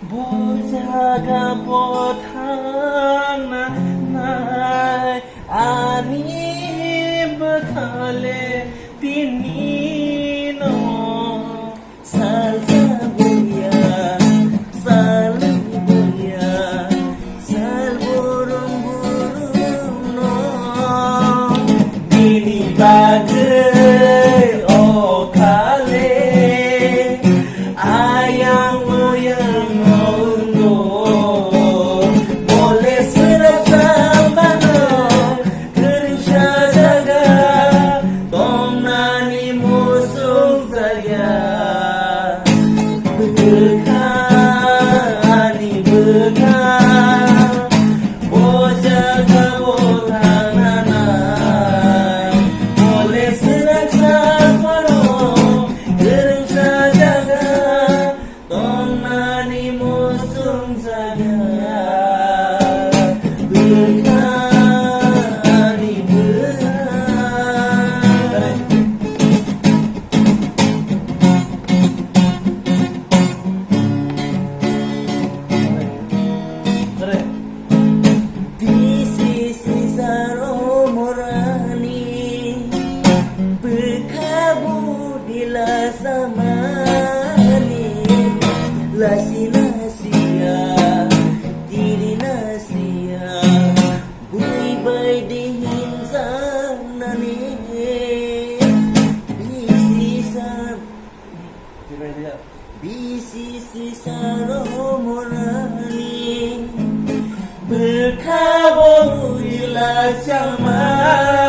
Bojaga bothana nai ani bathale tinino salsabuya salbuya salburung burung no dini bagai oh kale ayang moyang no boleh serasa mana kerja jaga tong nani musuh saya berkani berkah bojaga botanana boleh serasa mana kerja jaga tong nani musuh saya berkani berkah. Di sisi saromorani berkabudilah samani lasi-lasia diri nasia bui bai dihin sanani bisi saromorani berkabudilah samani